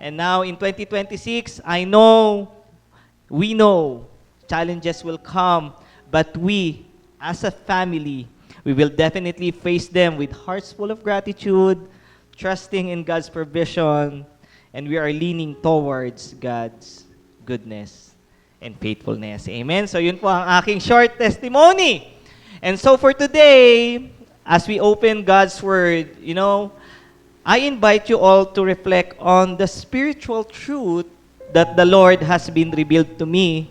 And now in 2026, we know challenges will come, but we, as a family, we will definitely face them with hearts full of gratitude, trusting in God's provision, and we are leaning towards God's goodness and faithfulness. Amen? So yun po ang aking short testimony. And so for today, as we open God's Word, I invite you all to reflect on the spiritual truth that the Lord has been revealed to me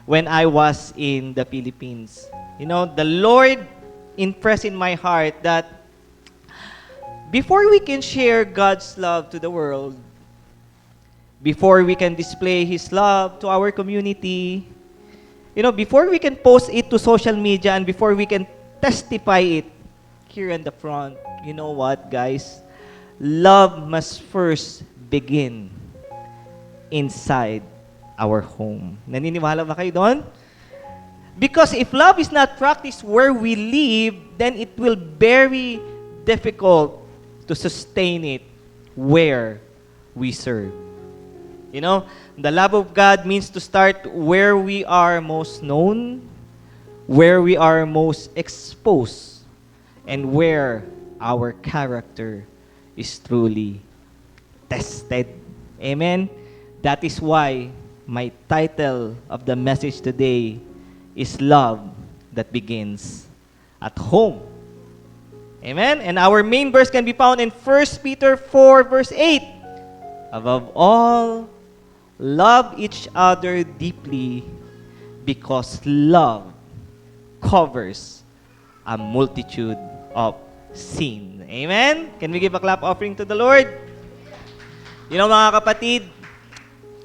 when I was in the Philippines. The Lord impressed in my heart that before we can share God's love to the world, before we can display His love to our community, before we can post it to social media and before we can testify it here in the front, you know what, guys? Love must first begin inside our home. Naniniwala ba kayo doon? Because if love is not practiced where we live, then it will very difficult to sustain it where we serve. The love of God means to start where we are most known, where we are most exposed, and where our character is truly tested. Amen? That is why my title of the message today is Love That Begins at Home. Amen? And our main verse can be found in 1 Peter 4 verse 8. Above all, love each other deeply because love covers a multitude of sin. Amen? Can we give a clap offering to the Lord? Mga kapatid,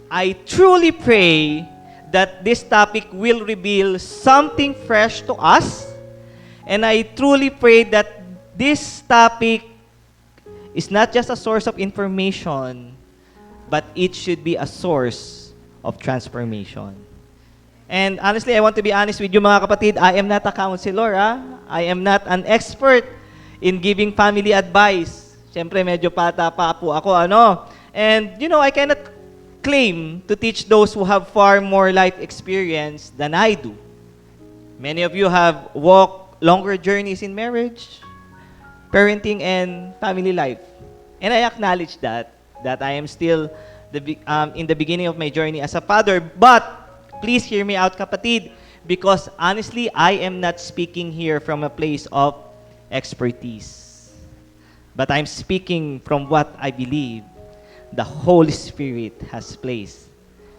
I truly pray that this topic will reveal something fresh to us. And I truly pray that this topic is not just a source of information, but it should be a source of transformation. And honestly, I want to be honest with you mga kapatid, I am not a counselor. I am not an expert in giving family advice. Siyempre, medyo bata pa po ako, And, I cannot claim to teach those who have far more life experience than I do. Many of you have walked longer journeys in marriage, parenting, and family life. And I acknowledge that I am still in the beginning of my journey as a father. But, please hear me out, kapatid, because honestly, I am not speaking here from a place of expertise. But I'm speaking from what I believe the Holy Spirit has placed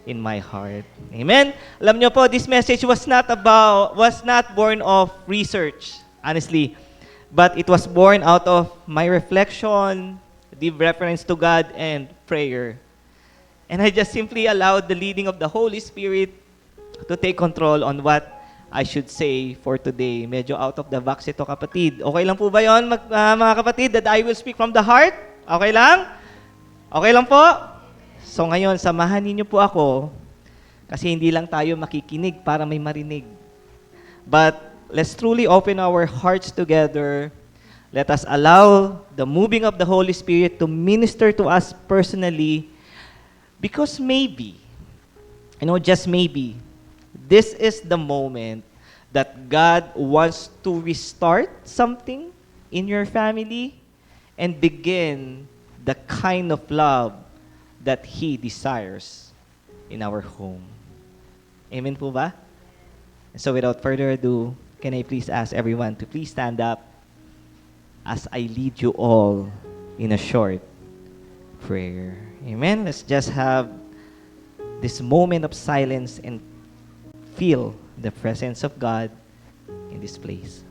in my heart. Amen? Alam niyo po, this message was not born of research, honestly, but it was born out of my reflection, deep reference to God, and prayer. And I just simply allowed the leading of the Holy Spirit to take control on what I should say for today. Medyo out of the box ito, kapatid. Okay lang po ba yun, mga kapatid, that I will speak from the heart? Okay lang? Okay lang po? So ngayon, samahan niyo po ako kasi hindi lang tayo makikinig para may marinig. But let's truly open our hearts together. Let us allow the moving of the Holy Spirit to minister to us personally because maybe, just maybe, this is the moment that God wants to restart something in your family and begin the kind of love that He desires in our home. Amen po ba? So without further ado, can I please ask everyone to please stand up as I lead you all in a short prayer. Amen? Let's just have this moment of silence and feel the presence of God in this place.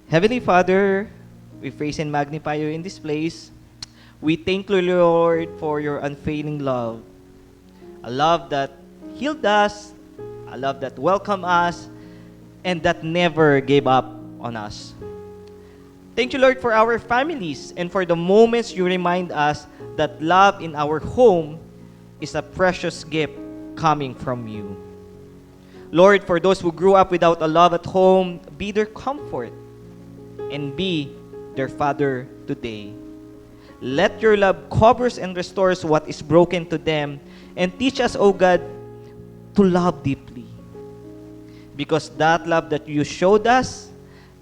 Heavenly Father, we praise and magnify you in this place. We thank you, Lord, for your unfailing love. A love that healed us, a love that welcomed us, and that never gave up on us. Thank you, Lord, for our families and for the moments you remind us that love in our home is a precious gift coming from you. Lord, for those who grew up without a love at home, be their comfort and be their Father today. Let your love covers and restores what is broken to them, and teach us, O God, to love deeply. Because that love that you showed us,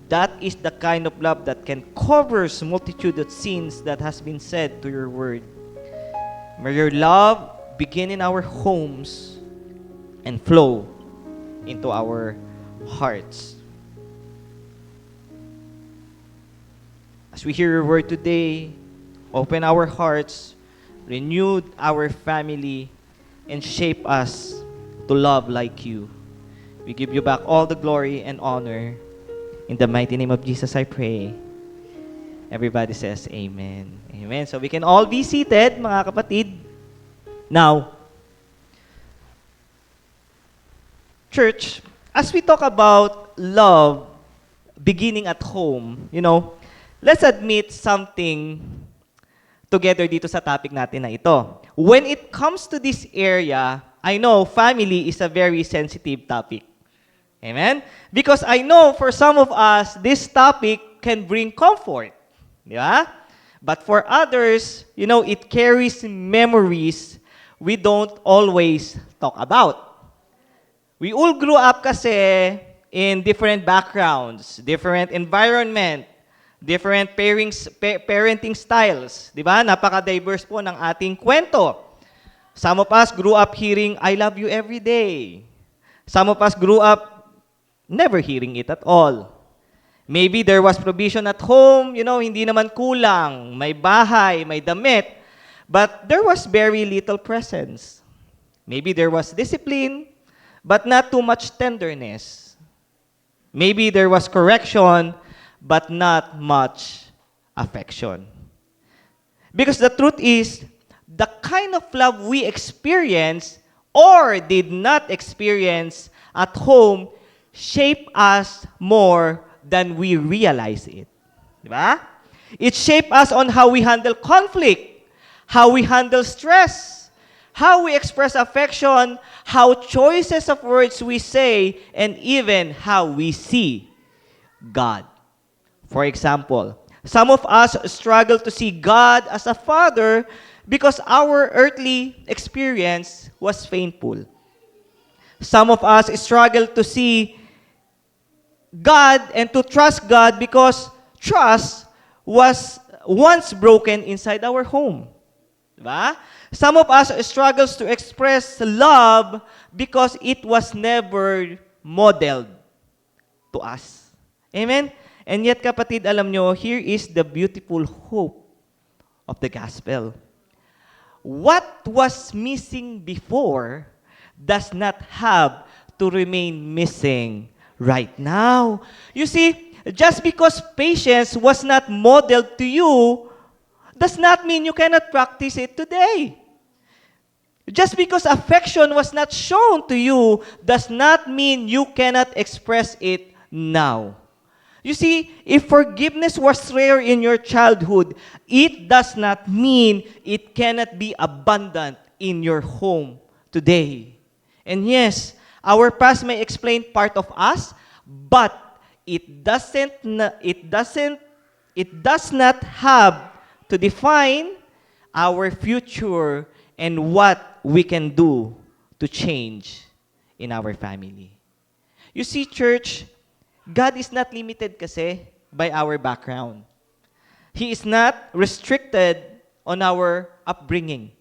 that is the kind of love that can cover multitude of sins that has been said to your word. May your love begin in our homes and flow into our hearts. As we hear your word today, open our hearts, renew our family, and shape us to love like you. We give you back all the glory and honor. In the mighty name of Jesus, I pray. Everybody says amen. Amen. So we can all be seated, mga kapatid. Now, church, as we talk about love beginning at home, let's admit something together dito sa topic natin na ito. When it comes to this area, I know family is a very sensitive topic. Amen? Because I know for some of us, this topic can bring comfort. Di ba? But for others, it carries memories we don't always talk about. We all grew up kasi in different backgrounds, different environment, different parenting styles. Di ba? Napaka-diverse po ng ating kwento. Some of us grew up hearing, I love you every day. Some of us grew up never hearing it at all. Maybe there was provision at home, hindi naman kulang. May bahay, may damit. But there was very little presence. Maybe there was discipline, but not too much tenderness. Maybe there was correction, but not much affection. Because the truth is, the kind of love we experience or did not experience at home shape us more than we realize it. Diba? It shapes us on how we handle conflict, how we handle stress, how we express affection, how choices of words we say, and even how we see God. For example, some of us struggle to see God as a father because our earthly experience was painful. Some of us struggle to see God and to trust God because trust was once broken inside our home. Diba? Some of us struggles to express love because it was never modeled to us. Amen? And yet, kapatid, alam nyo, here is the beautiful hope of the gospel. What was missing before does not have to remain missing right now. You see, just because patience was not modeled to you does not mean you cannot practice it today. Just because affection was not shown to you does not mean you cannot express it now. You see, if forgiveness was rare in your childhood, it does not mean it cannot be abundant in your home today. And yes, our past may explain part of us, but it does not have to define our future and what we can do to change in our family. You see, church, God is not limited kasi by our background. He is not restricted on our upbringing.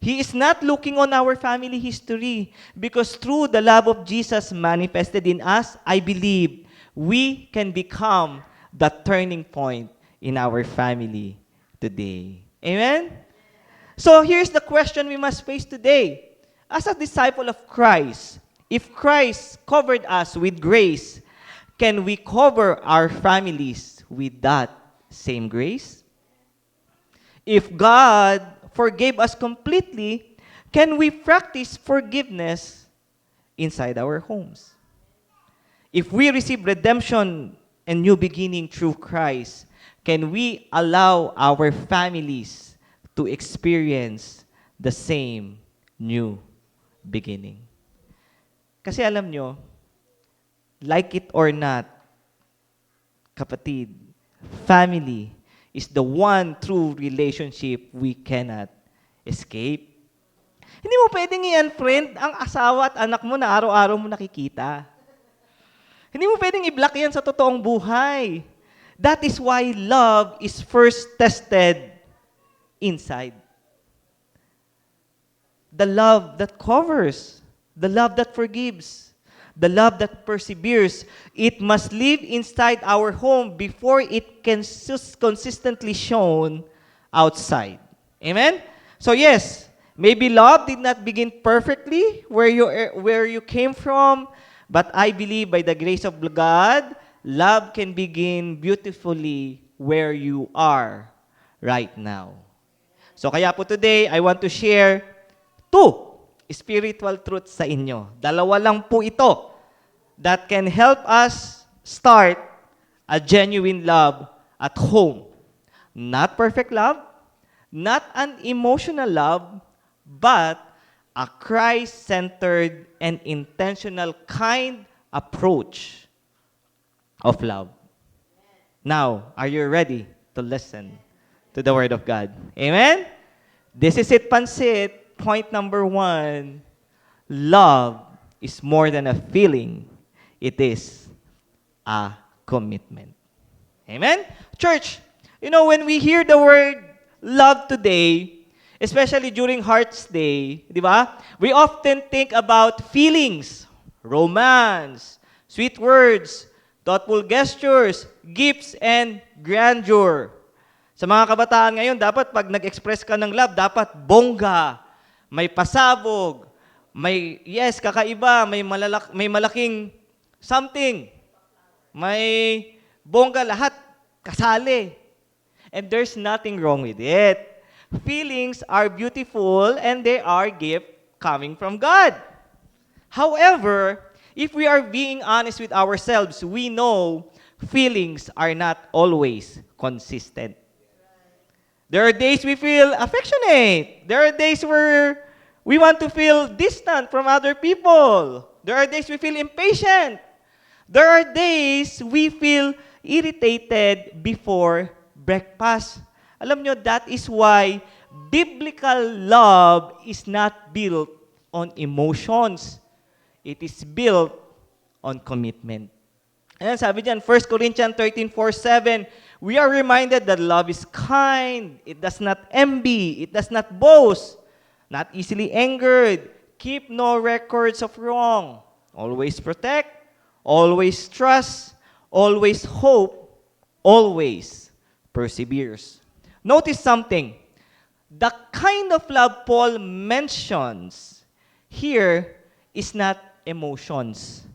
He is not looking on our family history because through the love of Jesus manifested in us, I believe we can become the turning point in our family today. Amen? So here's the question we must face today. As a disciple of Christ, if Christ covered us with grace, can we cover our families with that same grace? If God forgave us completely, can we practice forgiveness inside our homes? If we receive redemption and new beginning through Christ, can we allow our families to experience the same new beginning? Kasi alam nyo, like it or not, kapatid, family is the one true relationship we cannot escape. Hindi mo pwedeng i-unfriend ang asawa at anak mo na araw-araw mo nakikita. Hindi mo pwedeng i-block yan sa totoong buhay. That is why love is first tested inside. The love that covers, the love that forgives, the love that perseveres, it must live inside our home before it can consistently shown outside. Amen? So yes, maybe love did not begin perfectly where you came from, but I believe by the grace of God, love can begin beautifully where you are right now. So kaya po today, I want to share 2 spiritual truths sa inyo. Dalawa lang po ito that can help us start a genuine love at home. Not perfect love, not an emotional love, but a Christ-centered and intentional kind approach of love. Now, are you ready to listen to the Word of God? Amen? This is it, Pansit. Point number 1, love is more than a feeling. It is a commitment. Amen? Church, when we hear the word love today, especially during Hearts Day, di ba? We often think about feelings, romance, sweet words, thoughtful gestures, gifts, and grandeur. Sa mga kabataan ngayon, dapat pag nag-express ka ng love, dapat bongga, may pasabog, may, kakaiba, may malaking something, may bongga, lahat kasali. And there's nothing wrong with it. Feelings are beautiful and they are gift coming from God. However, if we are being honest with ourselves, we know feelings are not always consistent. There are days we feel affectionate. There are days where we want to feel distant from other people. There are days we feel impatient. There are days we feel irritated before breakfast. Alam nyo, that is why biblical love is not built on emotions. It is built on commitment. Ayan, sabi dyan, 1 Corinthians 13:4-7, we are reminded that love is kind, it does not envy, it does not boast, not easily angered, keep no records of wrong, always protect, always trust, always hope, always perseveres. Notice something. The kind of love Paul mentions here is not emotions.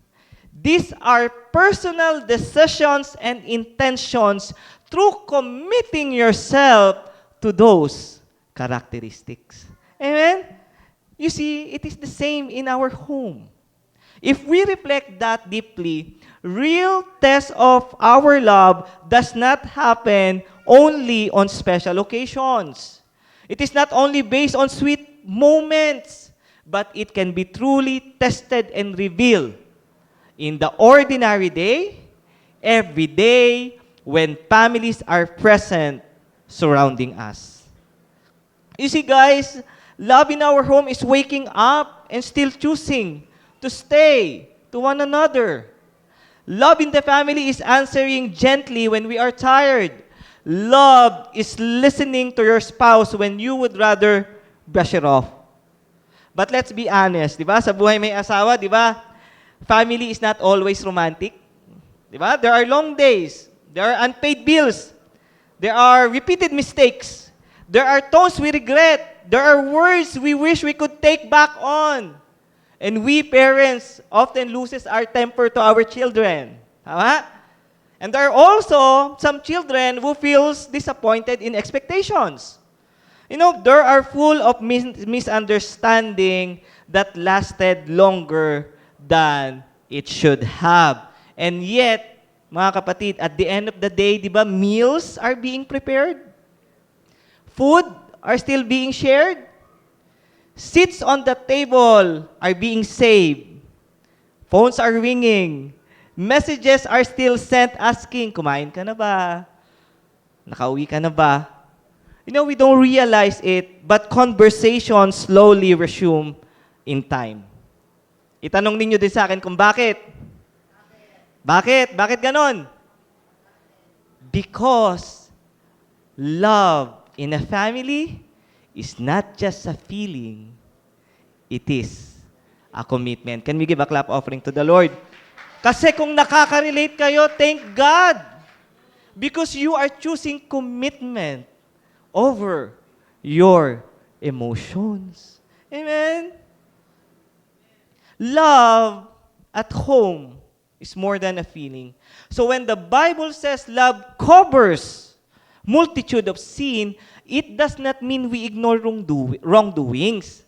These are personal decisions and intentions through committing yourself to those characteristics. Amen? You see, it is the same in our home. If we reflect that deeply, real test of our love does not happen only on special occasions. It is not only based on sweet moments, but it can be truly tested and revealed in the ordinary day, every day, when families are present surrounding us. You see, guys, love in our home is waking up and still choosing to stay to one another. Love in the family is answering gently when we are tired. Love is listening to your spouse when you would rather brush it off. But let's be honest, di ba? Sa buhay may asawa, di ba? Family is not always romantic. Di ba? There are long days. There are unpaid bills. There are repeated mistakes. There are tones we regret. There are words we wish we could take back on. And we parents often loses our temper to our children. Tama? And there are also some children who feels disappointed in expectations. There are full of misunderstanding that lasted longer than it should have. And yet, mga kapatid, at the end of the day, di ba, meals are being prepared? Food are still being shared? Seats on the table are being saved. Phones are ringing. Messages are still sent asking, kumain ka na ba? Nakauwi ka na ba? You know, we don't realize it, but conversations slowly resume in time. Itanong ninyo din sa akin kung bakit. Bakit? Bakit ganon? Because love in a family is not just a feeling, it is a commitment. Can we give a clap offering to the Lord? Kasi kung nakaka-relate kayo, thank God. Because you are choosing commitment over your emotions. Amen? Love at home is more than a feeling. So when the Bible says love covers multitude of sin, it does not mean we ignore wrongdoings.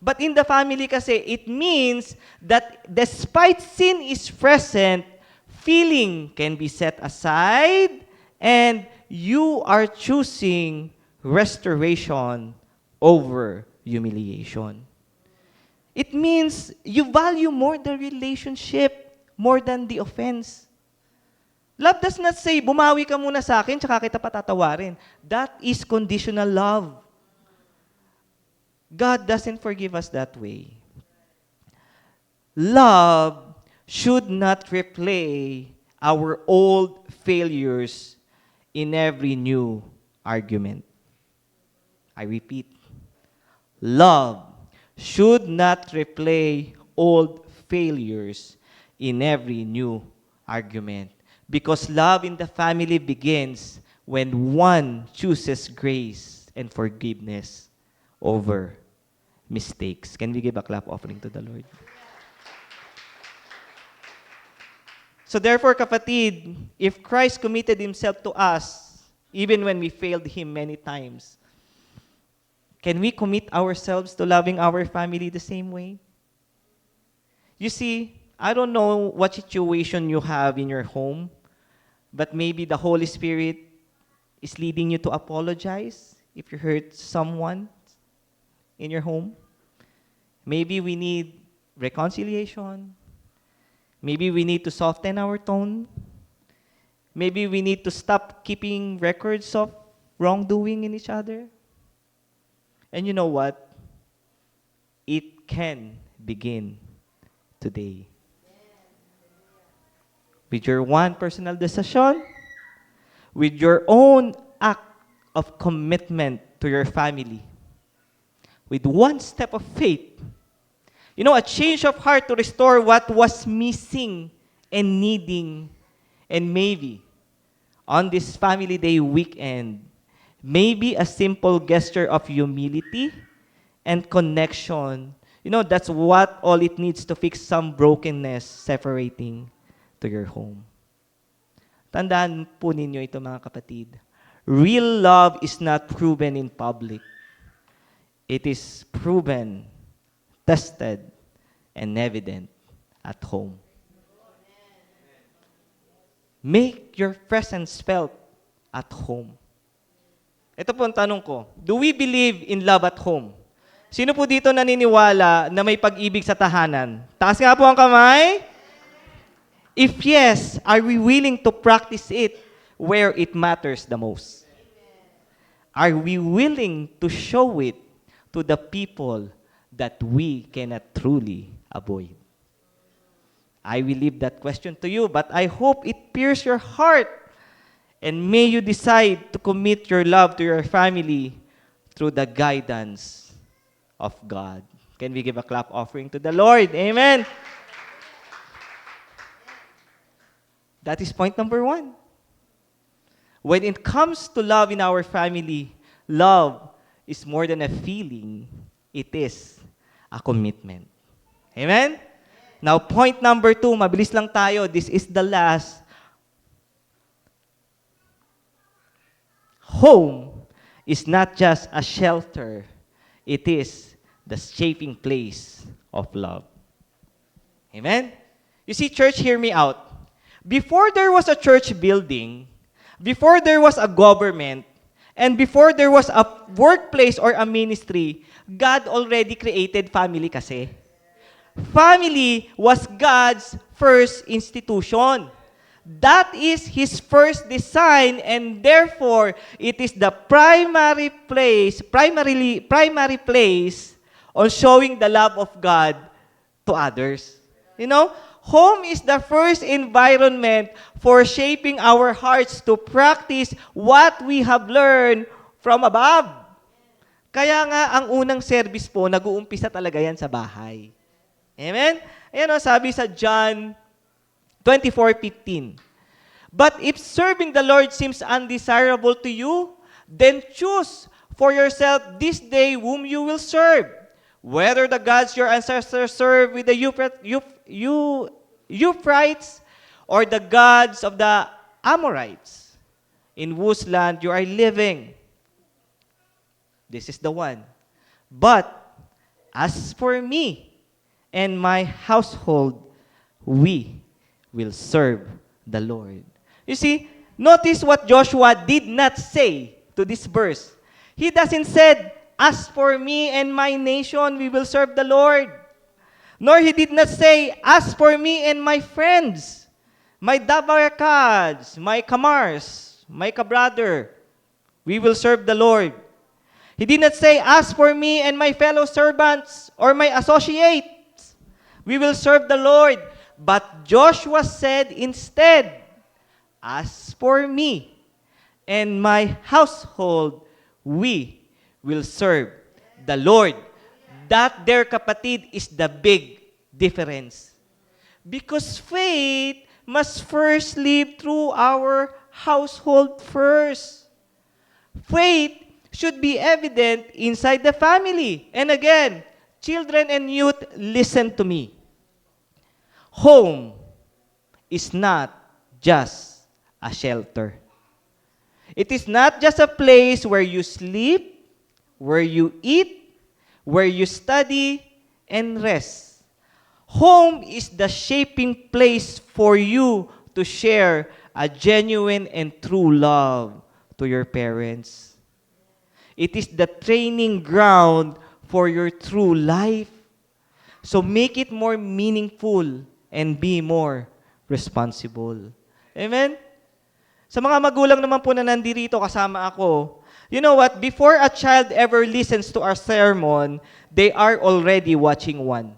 But in the family kasi, it means that despite sin is present, feeling can be set aside and you are choosing restoration over humiliation. It means you value more the relationship more than the offense. Love does not say, bumawi ka muna sa akin, tsaka kita patatawarin. That is conditional love. God doesn't forgive us that way. Love should not replay our old failures in every new argument. I repeat, love should not replay old failures in every new argument. Because love in the family begins when one chooses grace and forgiveness over mistakes. Can we give a clap offering to the Lord? So therefore, kapatid, if Christ committed Himself to us, even when we failed Him many times, can we commit ourselves to loving our family the same way? You see, I don't know what situation you have in your home, but maybe the Holy Spirit is leading you to apologize if you hurt someone in your home. Maybe we need reconciliation. Maybe we need to soften our tone. Maybe we need to stop keeping records of wrongdoing in each other. And you know what? It can begin today. With your one personal decision, with your own act of commitment to your family, with one step of faith, you know, a change of heart to restore what was missing and needing. And maybe on this Family Day weekend, maybe a simple gesture of humility and connection. You know, that's what all it needs to fix some brokenness separating to your home. Tandaan po ninyo ito, mga kapatid. Real love is not proven in public. It is proven, tested, and evident at home. Make your presence felt at home. Ito po ang tanong ko. Do we believe in love at home? Sino po dito naniniwala na may pag-ibig sa tahanan? Taas nga po ang kamay. If yes, are we willing to practice it where it matters the most? Are we willing to show it to the people that we cannot truly avoid? I will leave that question to you, but I hope it pierces your heart, and may you decide to commit your love to your family through the guidance of God. Can we give a clap offering to the Lord? Amen. That is point number 1. When it comes to love in our family, love is more than a feeling. It is a commitment. Amen? Now, point number 2, mabilis lang tayo. This is the last. Home is not just a shelter. It is the shaping place of love. Amen? You see, church, hear me out. Before there was a church building, before there was a government, and before there was a workplace or a ministry, God already created family kasi. Family was God's first institution. That is His first design, and therefore, it is the primary place on showing the love of God to others. You know, home is the first environment for shaping our hearts to practice what we have learned from above. Kaya nga, ang unang service po, nag-uumpisa talaga yan sa bahay. Amen? Ayan o, sabi sa John 24:15. But if serving the Lord seems undesirable to you, then choose for yourself this day whom you will serve. Whether the gods your ancestors served with the Euphrates or the gods of the Amorites, in whose land you are living. This is the one. But as for me and my household, we will serve the Lord. You see, notice what Joshua did not say to this verse. He doesn't said, as for me and my nation, we will serve the Lord. Nor he did not say, as for me and my friends, my Dabarakads, my Kamars, my Kabrother, we will serve the Lord. He did not say, as for me and my fellow servants or my associates, we will serve the Lord. But Joshua said instead, as for me and my household, we will serve the Lord. That there, kapatid, is the big difference. Because faith must first live through our household first. Faith should be evident inside the family. And again, children and youth, listen to me. Home is not just a shelter. It is not just a place where you sleep, where you eat, where you study, and rest. Home is the shaping place for you to share a genuine and true love to your parents. It is the training ground for your true life. So make it more meaningful and be more responsible. Amen? Sa mga magulang naman po na nandito kasama ako, you know what? Before a child ever listens to our sermon, they are already watching one.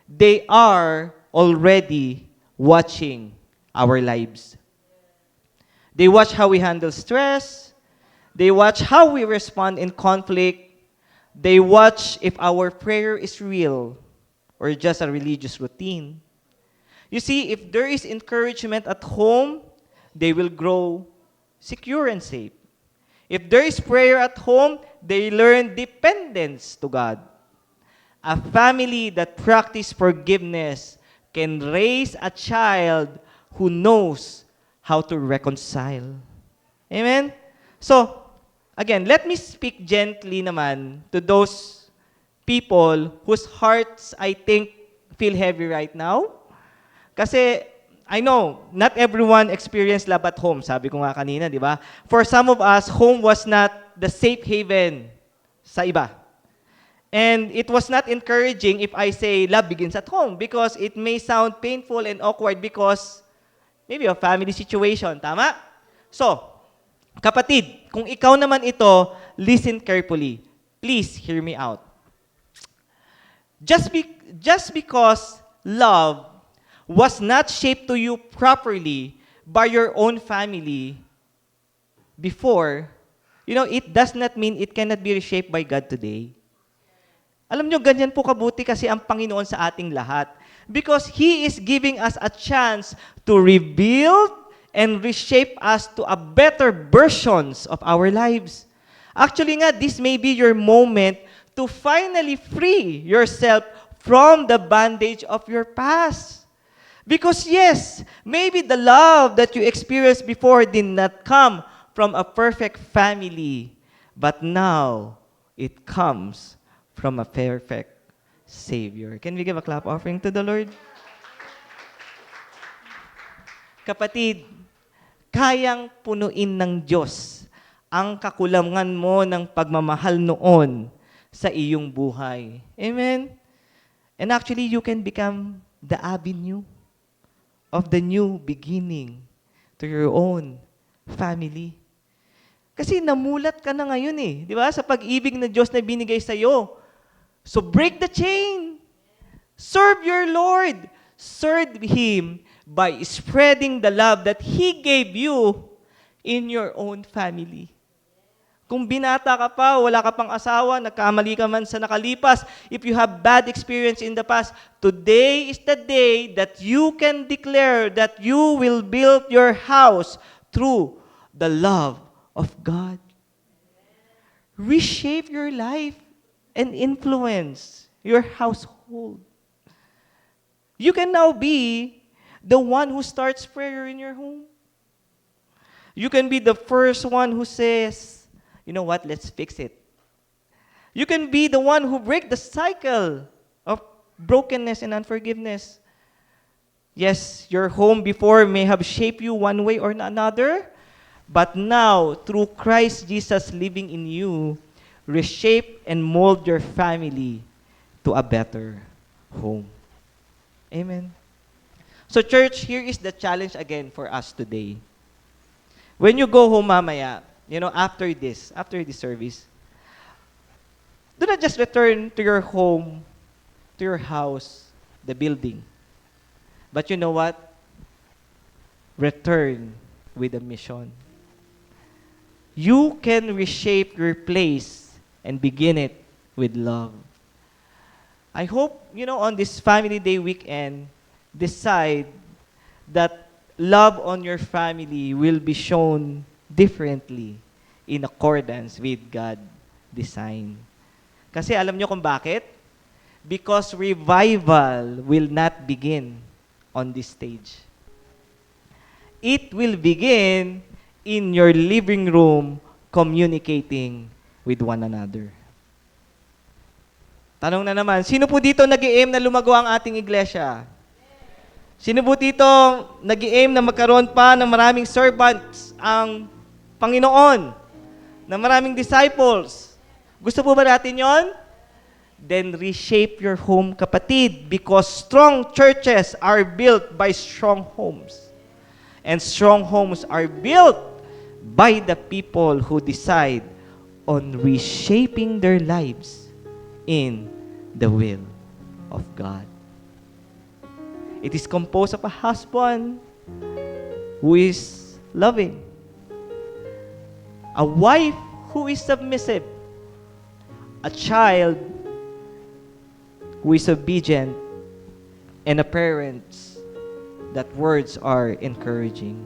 They are already watching our lives. They watch how we handle stress. They watch how we respond in conflict. They watch if our prayer is real or just a religious routine. You see, if there is encouragement at home, they will grow secure and safe. If there is prayer at home, they learn dependence to God. A family that practices forgiveness can raise a child who knows how to reconcile. Amen? So, again, let me speak gently naman to those people whose hearts, I think, feel heavy right now. Kasi, I know, not everyone experienced love at home. Sabi ko nga kanina, di ba? For some of us, home was not the safe haven sa iba. And it was not encouraging if I say love begins at home because it may sound painful and awkward because maybe a family situation. Tama? So, kapatid, kung ikaw naman ito, listen carefully. Please hear me out. Just because love was not shaped to you properly by your own family before, you know, it does not mean it cannot be reshaped by God today. Alam nyo, ganyan po kabuti kasi ang Panginoon sa ating lahat. Because He is giving us a chance to rebuild and reshape us to a better versions of our lives. Actually nga, this may be your moment to finally free yourself from the bondage of your past. Because yes, maybe the love that you experienced before did not come from a perfect family, but now it comes from a perfect Savior. Can we give a clap offering to the Lord? Kapatid, kayang punuin ng Diyos ang kakulangan mo ng pagmamahal noon sa iyong buhay. Amen? And actually, you can become the avenue of the new beginning to your own family. Kasi namulat ka na ngayon eh, di ba? Sa pag-ibig na Diyos na binigay sa iyo. So break the chain. Serve your Lord. Serve Him by spreading the love that He gave you in your own family. Kung binata ka pa, wala ka pang asawa, nagkamali ka man sa nakalipas, if you have bad experience in the past, today is the day that you can declare that you will build your house through the love of God. Reshape your life and influence your household. You can now be the one who starts prayer in your home. You can be the first one who says, you know what, let's fix it. You can be the one who break the cycle of brokenness and unforgiveness. Yes, your home before may have shaped you one way or another, but now, through Christ Jesus living in you, reshape and mold your family to a better home. Amen. So church, here is the challenge again for us today. When you go home mamaya, after this service, do not just return to your home, to your house, the building. But you know what? Return with a mission. You can reshape your place and begin it with love. I hope, on this Family Day weekend, decide that love on your family will be shown differently in accordance with God's design. Kasi alam nyo kung bakit? Because revival will not begin on this stage. It will begin in your living room communicating with one another. Tanong na naman, sino po dito nag-i-aim na lumago ang ating iglesia? Sino po dito nag-i-aim na magkaroon pa ng maraming servants ang Panginoon? Na maraming disciples? Gusto po ba natin yon? Then reshape your home, kapatid, because strong churches are built by strong homes. And strong homes are built by the people who decide on reshaping their lives in the will of God. It is composed of a husband who is loving, a wife who is submissive, a child who is obedient, and a parents that words are encouraging.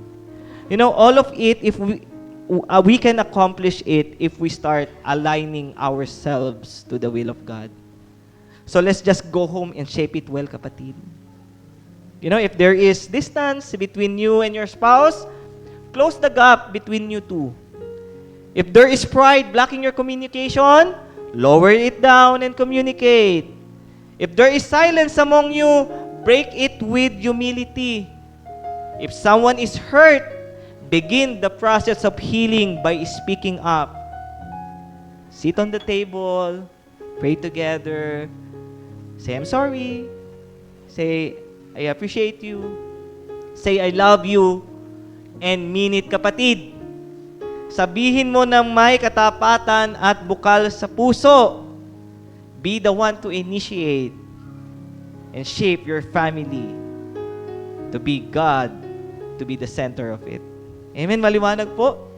All of it, if we can accomplish it if we start aligning ourselves to the will of God. So let's just go home and shape it well, kapatid. If there is distance between you and your spouse, close the gap between you two. If there is pride blocking your communication, lower it down and communicate. If there is silence among you, break it with humility. If someone is hurt, begin the process of healing by speaking up. Sit on the table, pray together, say, I'm sorry, say, I appreciate you, say, I love you, and mean it, kapatid. Sabihin mo ng may katapatan at bukal sa puso. Be the one to initiate and shape your family to be God, to be the center of it. Amen? Maliwanag po?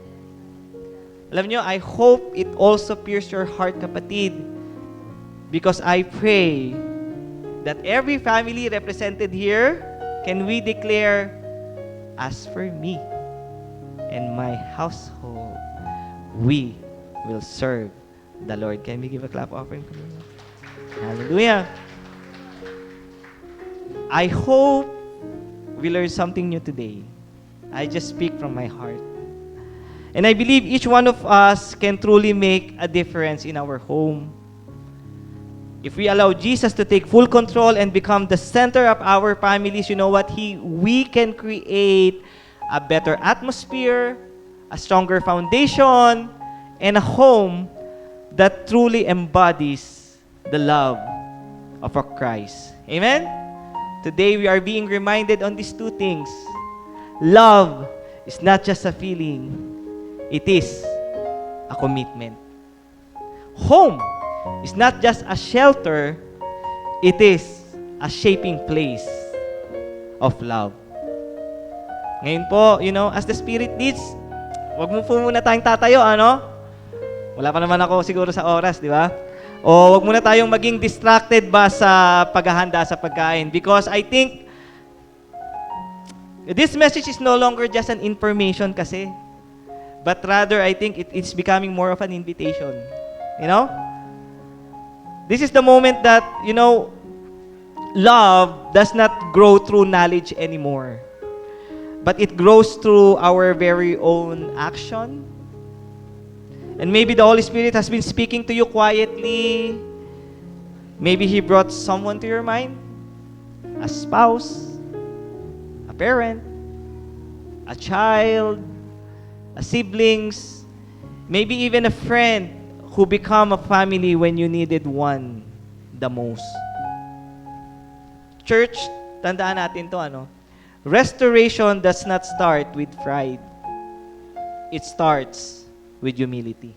Alam nyo, I hope it also pierces your heart, kapatid, because I pray that every family represented here, can we declare, as for me and my household, we will serve the Lord. Can we give a clap offering? Hallelujah. I hope we learn something new today. I just speak from my heart. And I believe each one of us can truly make a difference in our home. If we allow Jesus to take full control and become the center of our families, you know what? We can create a better atmosphere, a stronger foundation, and a home that truly embodies the love of our Christ. Amen? Today, we are being reminded on these two things. Love is not just a feeling. It is a commitment. Home is not just a shelter. It is a shaping place of love. Ngayon po, as the Spirit leads, wag mo po muna tayong tatayo, ano? Wala pa naman ako siguro sa oras, di ba? O wag muna tayong maging distracted ba sa paghahanda sa pagkain. Because I think this message is no longer just an information kasi. But rather, I think it's becoming more of an invitation. This is the moment that, love does not grow through knowledge anymore. But it grows through our very own action. And maybe the Holy Spirit has been speaking to you quietly. Maybe He brought someone to your mind. A spouse, a parent, a child, a siblings, maybe even a friend who become a family when you needed one the most. Church, tandaan natin to, Restoration does not start with pride. It starts with humility.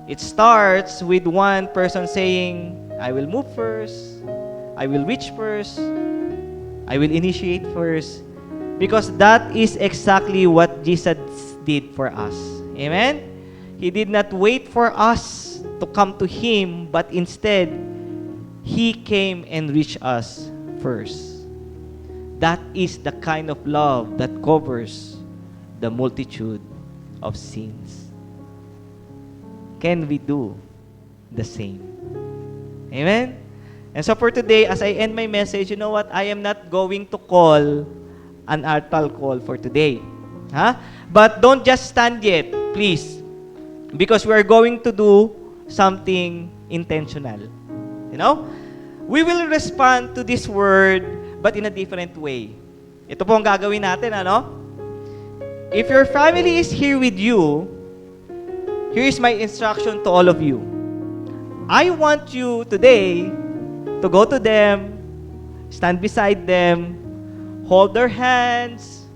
It starts with one person saying, I will move first, I will reach first, I will initiate first, because that is exactly what Jesus did for us. Amen? He did not wait for us to come to Him, but instead, He came and reached us first. That is the kind of love that covers the multitude of sins. Can we do the same? Amen? And so for today, as I end my message, you know what? I am not going to call an altar call for today. But don't just stand yet, please. Because we are going to do something intentional. We will respond to this word, but in a different way. Ito po ang gagawin natin, If your family is here with you, here is my instruction to all of you. I want you today to go to them, stand beside them, hold their hands,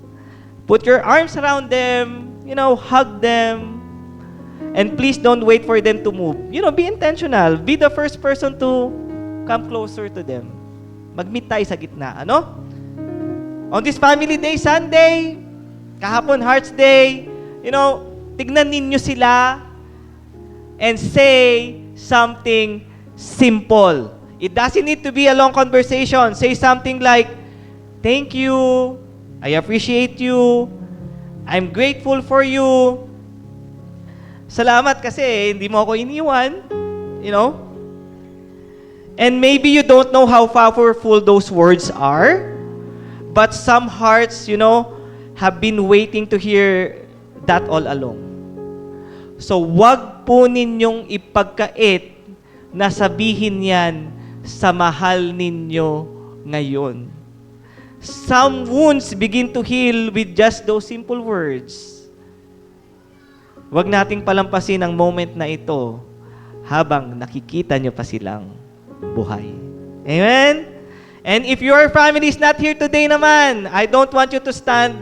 put your arms around them, hug them, and please don't wait for them to move. Be intentional. Be the first person to come closer to them. Mag-meet tayo sa gitna, On this Family Day, Sunday, kahapon Hearts Day, tignan ninyo sila and say something simple. It doesn't need to be a long conversation. Say something like, thank you, I appreciate you, I'm grateful for you, salamat kasi hindi mo ako iniwan, And maybe you don't know how powerful those words are, but some hearts, have been waiting to hear that all along. So, wag po ninyong ipagkait na sabihin yan sa mahal ninyo ngayon. Some wounds begin to heal with just those simple words. Wag nating palampasin ang moment na ito habang nakikita nyo pa silang buhay. Amen? And if your family is not here today naman, I don't want you to stand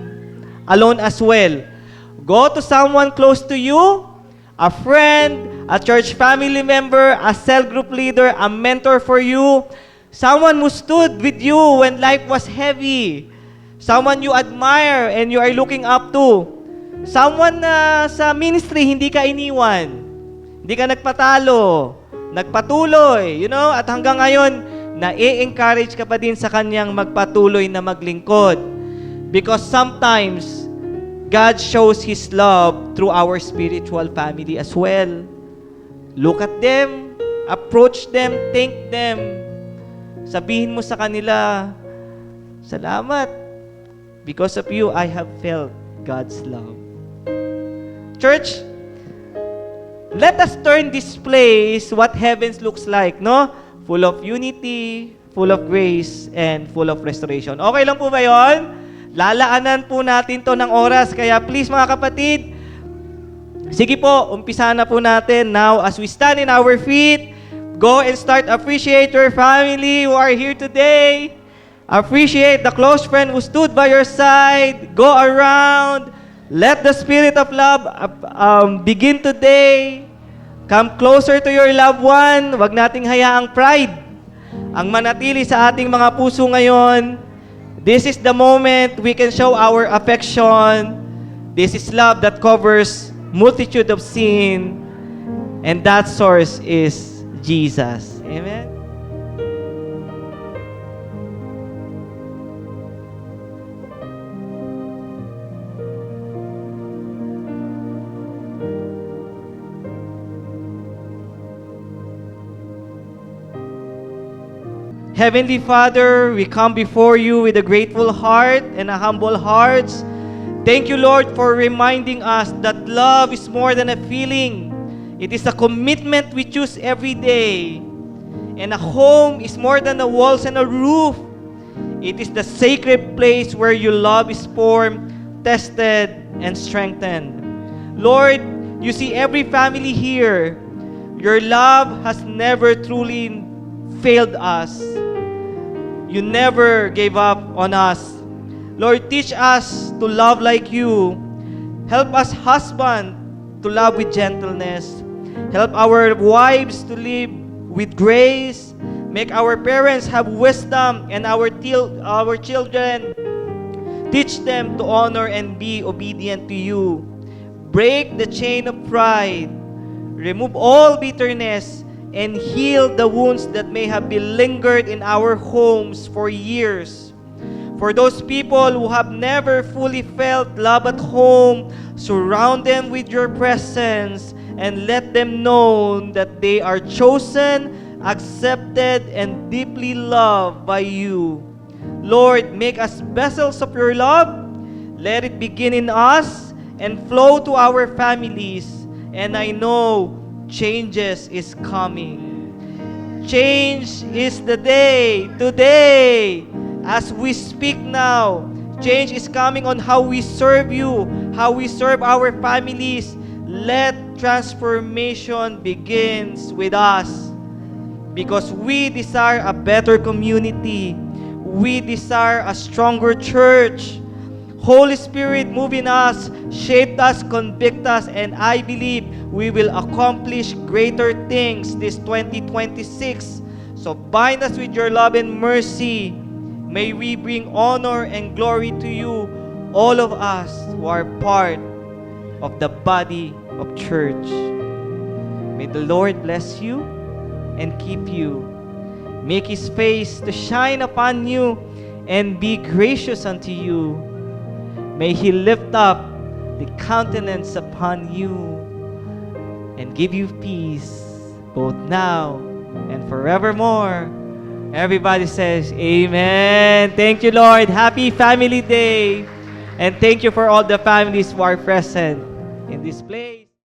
alone as well. Go to someone close to you, a friend, a church family member, a cell group leader, a mentor for you, someone who stood with you when life was heavy, someone you admire and you are looking up to, someone na sa ministry hindi ka iniwan, hindi ka nagpatalo, nagpatuloy, at hanggang ngayon, na-encourage ka pa din sa kanyang magpatuloy na maglingkod. Because sometimes, God shows His love through our spiritual family as well. Look at them, approach them, thank them. Sabihin mo sa kanila, salamat. Because of you, I have felt God's love. Church, let us turn this place what heavens looks like, Full of unity, full of grace, and full of restoration. Okay lang po ba yun? Lalaanan po natin to ng oras. Kaya please mga kapatid, sige po, umpisa na po natin. Now, as we stand in our feet, go and start appreciate your family who are here today. Appreciate the close friend who stood by your side. Go around. Let the spirit of love begin today. Come closer to your loved one. Huwag nating hayaang pride ang manatili sa ating mga puso ngayon. This is the moment we can show our affection. This is love that covers multitude of sin. And that source is Jesus. Amen? Heavenly Father, we come before you with a grateful heart and a humble hearts. Thank you, Lord, for reminding us that love is more than a feeling. It is a commitment we choose every day. And a home is more than the walls and a roof. It is the sacred place where your love is formed, tested, and strengthened. Lord, you see every family here. Your love has never truly failed us. You never gave up on us. Lord, teach us to love like you. Help us, husband, to love with gentleness. Help our wives to live with grace. Make our parents have wisdom, and our children, teach them to honor and be obedient to you. Break the chain of pride. Remove all bitterness and heal the wounds that may have been lingered in our homes for years. For those people who have never fully felt love at home, surround them with your presence and let them know that they are chosen, accepted, and deeply loved by you. Lord, make us vessels of your love. Let it begin in us and flow to our families. And I know changes is coming. Change is the day, today, as we speak now. Change is coming on how we serve you, how we serve our families. Let transformation begins with us, because we desire a better community. We desire a stronger church. Holy Spirit, move in us, shape us, convict us, and I believe we will accomplish greater things this 2026. So bind us with your love and mercy. May we bring honor and glory to you, all of us who are part of the body of church. May the Lord bless you and keep you. Make His face to shine upon you and be gracious unto you. May He lift up the countenance upon you and give you peace both now and forevermore. Everybody says, Amen. Thank you, Lord. Happy Family Day. And thank you for all the families who are present in this place.